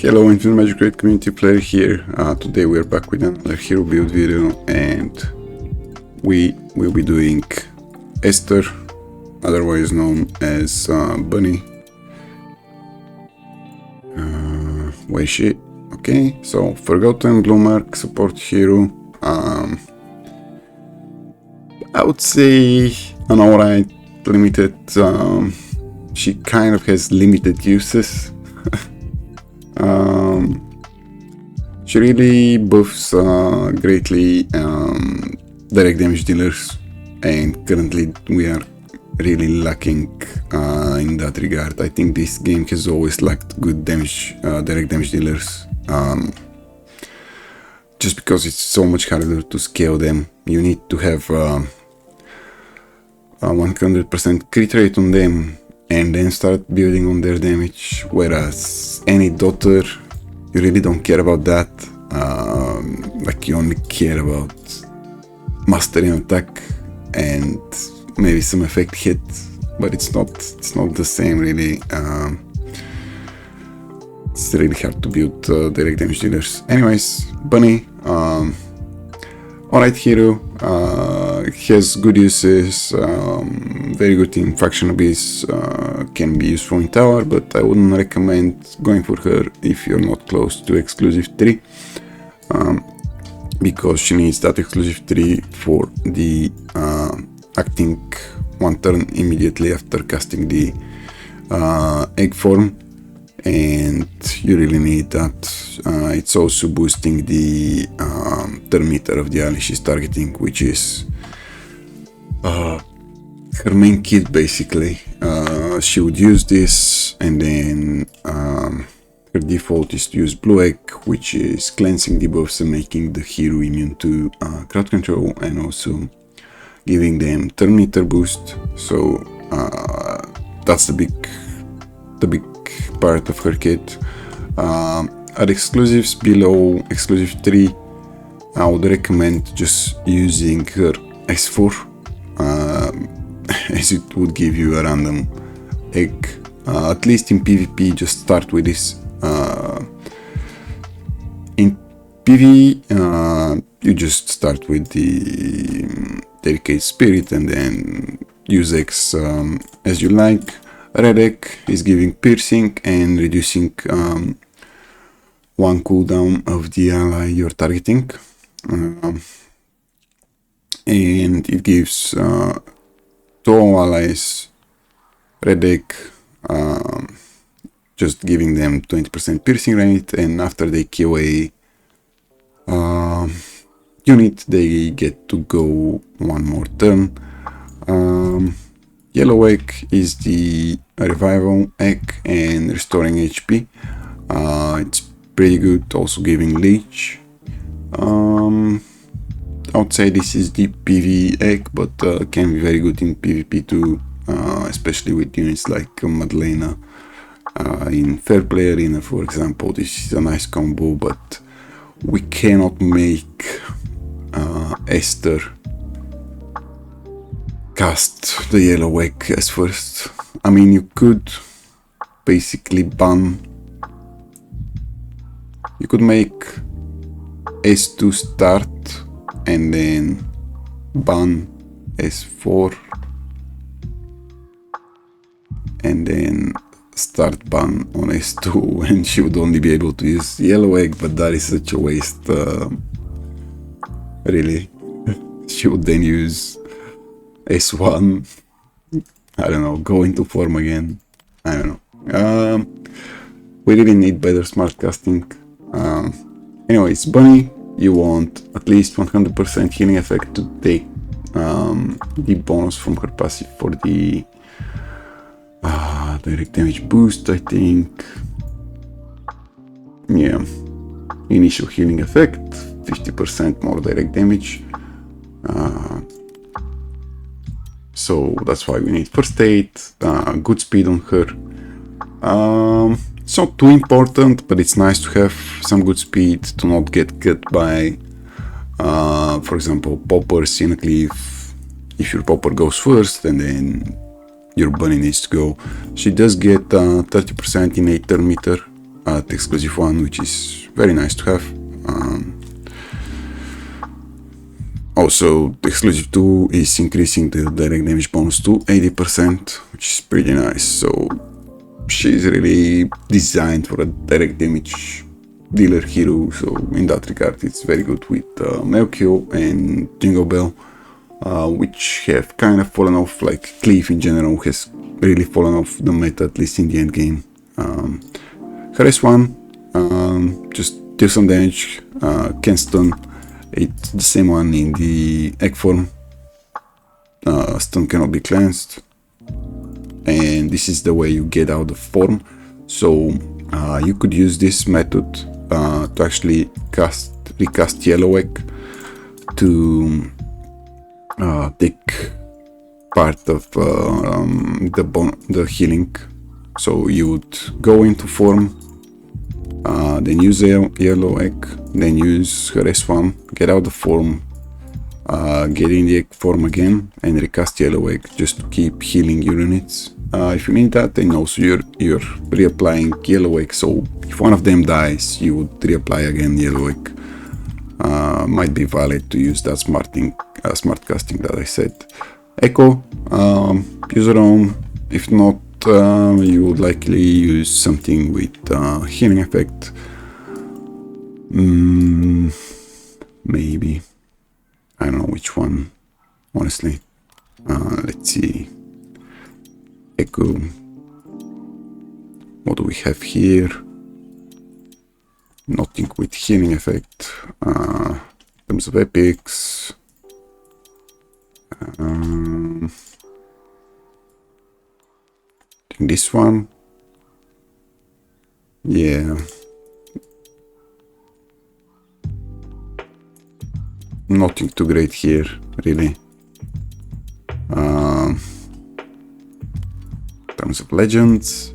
Hello, into the Magicraid community, Flaery here. Today we're back with another hero build video, and we will be doing Esther, otherwise known as Bunny. Where is she? Okay, so Forgotten Blue Mark support hero. I would say an alright limited. She kind of has limited uses. She really buffs greatly direct damage dealers, and currently we are really lacking in that regard. I think this game has always lacked good damage, direct damage dealers, just because it's so much harder to scale them. You need to have 100% crit rate on them and then start building on their damage, whereas any daughter, you really don't care about that. Like, you only care about mastery and attack and maybe some effect hit, but it's not the same really. It's really hard to build direct damage dealers. Anyways, Bunny, alright hero, has good uses, very good in faction abyss, can be useful in tower, but I wouldn't recommend going for her if you're not close to exclusive 3, because she needs that exclusive 3 for the acting one turn immediately after casting the egg form, and you really need that. It's also boosting the turn meter of the ally she's targeting, which is her main kit basically. She would use this, and then her default is to use blue egg, which is cleansing debuffs and making the hero immune to crowd control, and also giving them turn meter boost. So that's the big part of her kit. At exclusives below exclusive 3, I would recommend just using her S4, as it would give you a random egg. At least in PvP, just start with this. In PvE, you just start with the Delicate Spirit and then use X as you like. Red egg is giving piercing and reducing one cooldown of the ally you're targeting, and it gives to all allies red egg, just giving them 20% piercing rate, and after they kill a unit, they get to go one more turn. Yellow egg is the revival egg and restoring HP. It's pretty good, also giving leech. I would say this is the PvE egg, but can be very good in PvP too, especially with units like Madeleine. In Fair Play Arena, for example, this is a nice combo, but we cannot make Esther cast the yellow egg as first. I mean, you could basically ban. You could make S2 start and then ban S4 and then start ban on S2, and she would only be able to use yellow egg, but that is such a waste. Really, she would then use S1, I don't know, go into form again, I don't know. We really need better smart casting. Anyways, Bunny, you want at least 100% healing effect to take the bonus from her passive for the direct damage boost, I think. Yeah, initial healing effect, 50% more direct damage. So that's why we need first aid, good speed on her. It's not too important, but it's nice to have some good speed to not get cut by, for example, poppers in a cliff. If your popper goes first and then your bunny needs to go. She does get 30% innate turn meter, the exclusive one, which is very nice to have. Also, the exclusive 2 is increasing the direct damage bonus to 80%, which is pretty nice. So she's really designed for a direct damage dealer hero, so in that regard it's very good with Melchior and Jingle Bell, which have kind of fallen off. Like Cleave in general has really fallen off the meta, at least in the end game. Harass 1, just deal some damage, can stun. It's the same one in the egg form. Stun cannot be cleansed, and this is the way you get out of form. So you could use this method to actually recast Yellow Egg to take part of the healing. So you would go into form, then use a Yellow Egg, then use Harass 1, get out of form, get in the egg form again, and recast Yellow Egg just to keep healing your units. If you need that, then also you're reapplying Yellow Egg, so if one of them dies, you would reapply again Yellow Egg. Might be valid to use that smart casting that I said. Echo, use your own. If not, you would likely use something with healing effect. Maybe. I don't know which one, honestly. Let's see. Echo. What do we have here? Nothing with healing effect. In terms of epics. I think this one. Yeah. Nothing too great here, really. In terms of legends,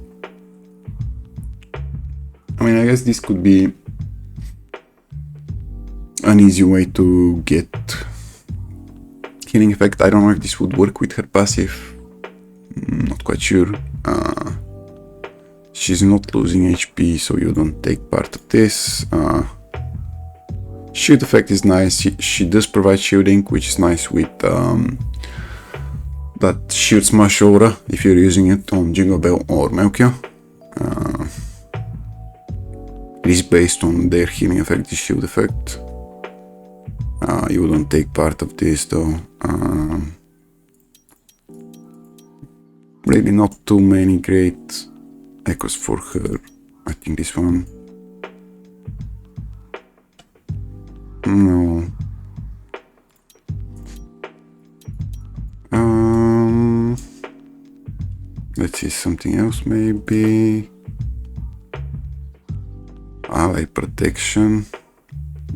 I mean, I guess this could be an easy way to get healing effect. I don't know if this would work with her passive. Not quite sure. She's not losing HP, so you don't take part of this. Shield effect is nice. She does provide shielding, which is nice with that shield smash aura if you're using it on Jingle Bell or Melchior. It is based on their healing effect, the shield effect. You wouldn't take part of this though. Really not too many great echoes for her. I think this one. No. Let's see something else maybe. Ally protection.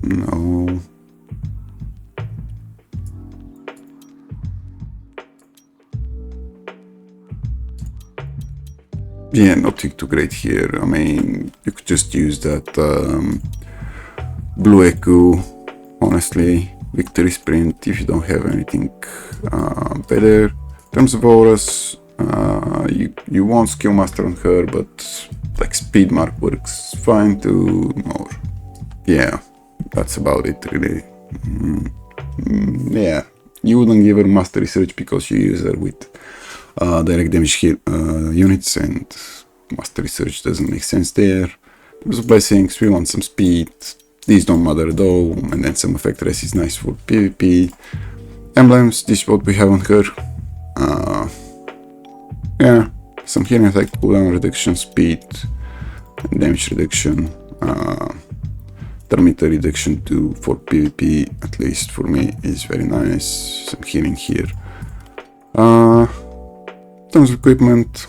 No. Yeah, nothing too great here. I mean, you could just use that blue echo, honestly. Victory sprint if you don't have anything better. In terms of auras, you won't skill master on her, but like speed mark works fine too. Or yeah, that's about it really. Yeah, you wouldn't give her master research because you use her with direct damage units, and master research doesn't make sense there. In terms of blessings, we want some speed. These don't matter at all, and then some effect rest is nice for PvP. Emblems, this is what we have on her. Yeah, some healing effect, cooldown reduction, speed, and damage reduction. Thermometer reduction too for PvP, at least for me, is very nice. Some healing here. In terms of equipment,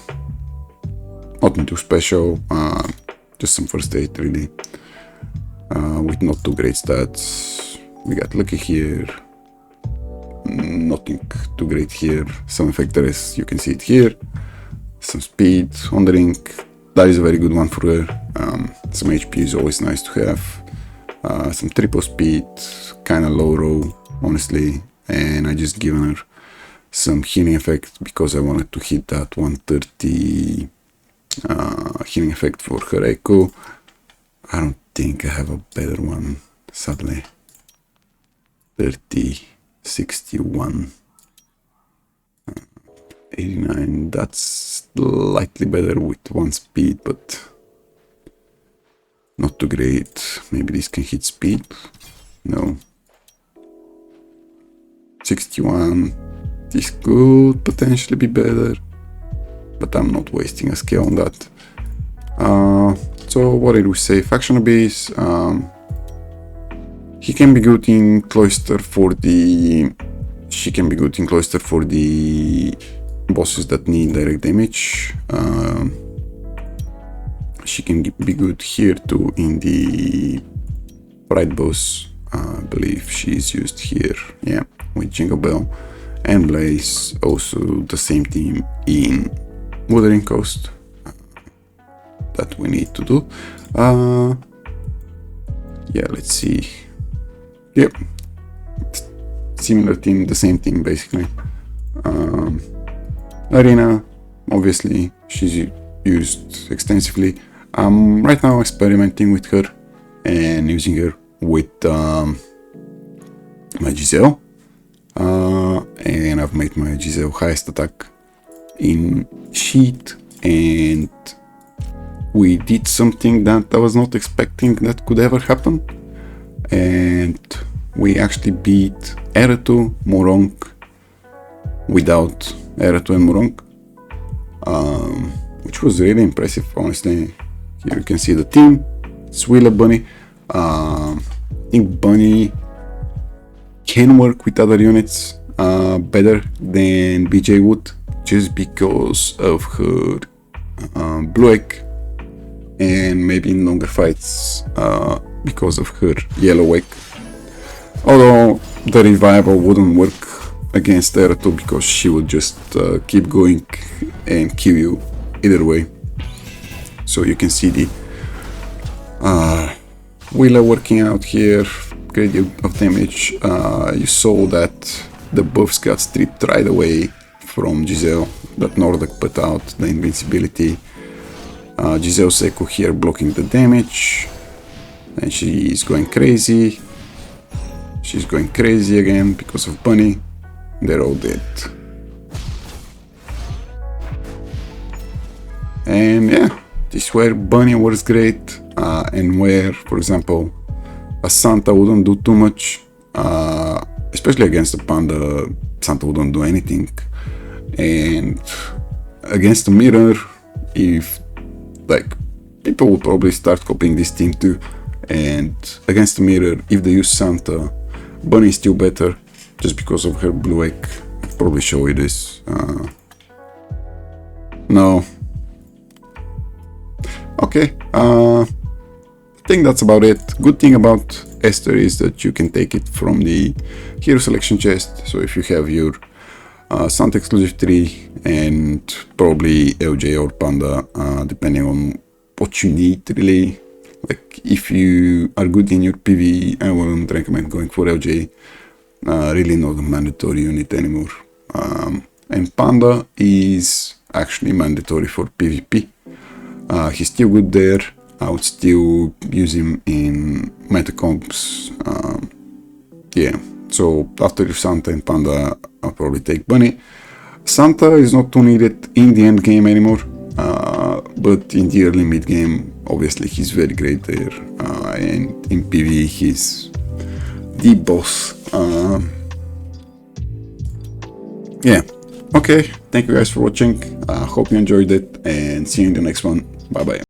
nothing too special. Just some first aid really. With not too great stats. We got lucky here. Nothing too great here. Some effectors, you can see it here. Some speed on the ring. That is a very good one for her. Some HP is always nice to have. Some triple speed, kind of low roll, honestly. And I just given her some healing effect because I wanted to hit that 130 healing effect for her echo. I don't think I have a better one, sadly. 30, 61, 89. That's slightly better with 1 speed, but not too great. Maybe this can hit speed. No. 61. This could potentially be better, but I'm not wasting a skill on that. So what did we say? Faction Abyss. He can be good in Cloister for the... She can be good in Cloister for the bosses that need direct damage. She can be good here too in the Pride boss. I believe she's used here, yeah, with Jingle Bell. And Blaze, also the same team in Wuthering Coast. That we need to do. Yeah, let's see. Yep, similar team, the same team basically. Arena, obviously, she's used extensively. I'm right now experimenting with her and using her with my Giselle. And I've made my Giselle highest attack in Sheet, and we did something that I was not expecting that could ever happen. And we actually beat Eratu, Morong without Eratu and Morong, which was really impressive, honestly. Here you can see the team. Swilla Bunny. I think Bunny can work with other units better than BJ would, just because of her blue egg, and maybe in longer fights because of her yellow egg. Although the revival wouldn't work against Eratu because she would just keep going and kill you either way. So you can see the Wheeler working out here, great deal of damage. You saw that the buffs got stripped right away from Giselle, that Nordic put out the invincibility. Giselle's echo here blocking the damage, and she's going crazy. She's going crazy again because of Bunny. They're all dead. And yeah, this is where Bunny works great, and where, for example, a Santa wouldn't do too much, especially against a Panda. Santa wouldn't do anything. And against a Mirror, if like people would probably start copying this team too. And against the Mirror, if they use Santa, Bunny is still better just because of her blue egg. I'll probably show you this. No. Okay. I think that's about it. Good thing about Esther is that you can take it from the hero selection chest. So if you have your Santa exclusive 3 and probably LJ or Panda, depending on what you need really. Like if you are good in your PvE, I wouldn't recommend going for LJ. Really not a mandatory unit anymore. And Panda is actually mandatory for PvP. He's still good there. I would still use him in metacombs. Yeah, so after Santa and Panda, I'll probably take Bunny. Santa is not too needed in the end game anymore, but in the early mid game, obviously he's very great there, and in PvE he's the boss. Yeah, okay, thank you guys for watching. Hope you enjoyed it, and see you in the next one. Bye bye.